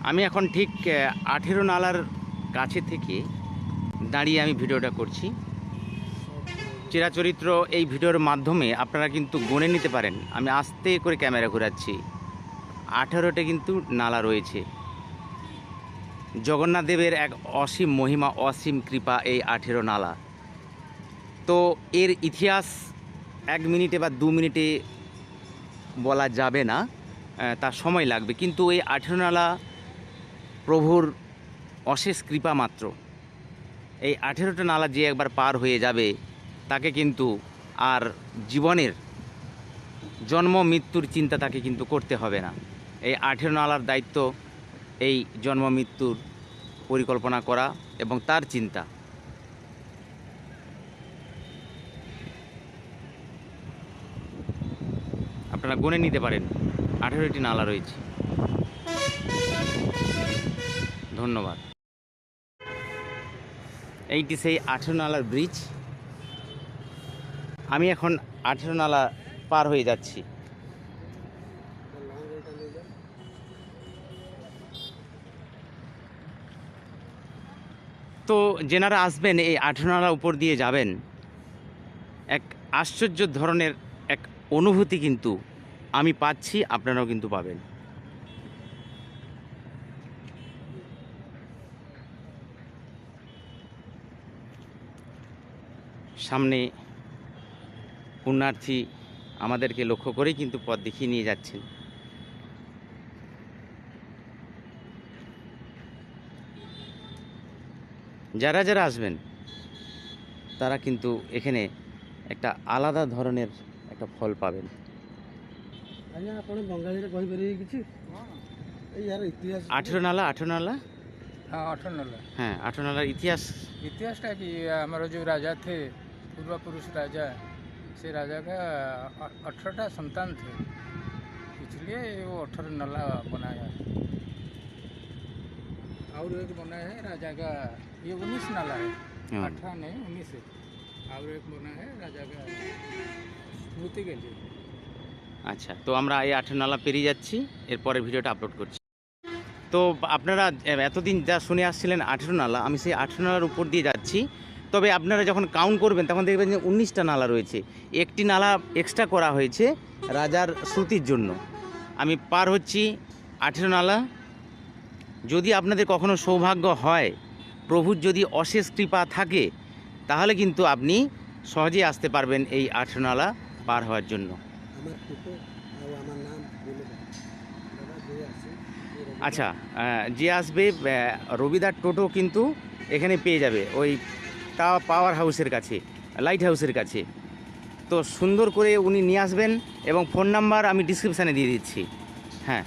আমি এখন ঠিক 18 নালার কাছে থেকে দাঁড়িয়ে আমি ভিডিওটা করছি। চিরাচরিত্র এই ভিডিওর মাধ্যমে আপনারা কিন্তু গুনে নিতে পারেন। আমি আস্তে করে ক্যামেরা ঘোরাচ্ছি, 18টা কিন্তু নালা রয়েছে। জগন্নাথ দেবের এক অসীম মহিমা, অসীম কৃপা এই 18 নালা। তো এর ইতিহাস 1 মিনিটে বা 2 মিনিটে বলা যাবে না, তার সময় লাগবে। কিন্তু এই 18 নালা প্রভুর অশেষ কৃপা মাত্র। এই 18টা নালা যে একবার পার হয়ে যাবে তাকে কিন্তু আর জীবনের জন্ম মৃত্যুর চিন্তা তাকে কিন্তু করতে হবে না। এই 18 নালার দায়িত্ব এই জন্ম মৃত্যুর পরিকল্পনা করা এবং তার চিন্তা। আপনারা গুনে নিতে পারেন, 18টি নালা রয়েছে। ধন্যবাদ। এইটি সেই 18 নালার ব্রিজ। আমি এখন 18 নালা পার হয়ে যাচ্ছি। তো যেনারা আসবেন এই 18 নালার উপর দিয়ে যাবেন, এক আশ্চর্য ধরনের এক অনুভূতি কিন্তু আমি পাচ্ছি, আপনারাও কিন্তু পাবেন। সামনে পুণ্যার্থী আমাদেরকে লক্ষ্য করেই কিন্তু পথ দেখিয়ে নিয়ে যাচ্ছেন। যারা যারা আসবেন তারা কিন্তু এখানে একটা আলাদা ধরনের একটা ফল পাবেন। আজ্ঞা আপনি বঙ্গালীরে কইপারিবে কিছু? এই यार ইতিহাস 18 নালা, 18 নালা। हाँ 18 नाला। হ্যাঁ, 18 নালার ইতিহাস। इतिहास कि हमारे जो राजा थे, पूर्व पुरुष राजा, से राजा का 18टा संतान थे, इसलिए वो 18 नाला बनाया। और एक बना है राजा का, ये 19 नाला है, 18 नहीं 19 है। और एक बना है राजा का स्मृति के लिए। আচ্ছা, তো আমরা এই 18 নালা পেরিয়ে যাচ্ছি, এরপরে ভিডিওটা আপলোড করছি। তো আপনারা এতদিন যা শুনে আসছিলেন 18 নালা, আমি সেই 18 নালার উপর দিয়ে যাচ্ছি। তবে আপনারা যখন কাউন্ট করবেন তখন দেখবেন যে 19টা নালা রয়েছে। একটি নালা এক্সট্রা করা হয়েছে রাজার শ্রুতির জন্য। আমি পার হচ্ছি 18 নালা। যদি আপনাদের কখনো সৌভাগ্য হয়, প্রভুর যদি অশেষ কৃপা থাকে, তাহলে কিন্তু আপনি সহজেই আসতে পারবেন এই 18 নালা পার হওয়ার জন্য। আমার ফটো আর আমার নাম বলে দাও দাদা যে আছে। আচ্ছা, যে আসবে রবিদার টোটো কিন্তু এখানে পেয়ে যাবে, ওই পাওয়ার হাউসের কাছে, লাইট হাউসের কাছে। তো সুন্দর করে উনি নিয়ে আসবেন এবং ফোন নাম্বার আমি ডিসক্রিপশানে দিয়ে দিচ্ছি। হ্যাঁ।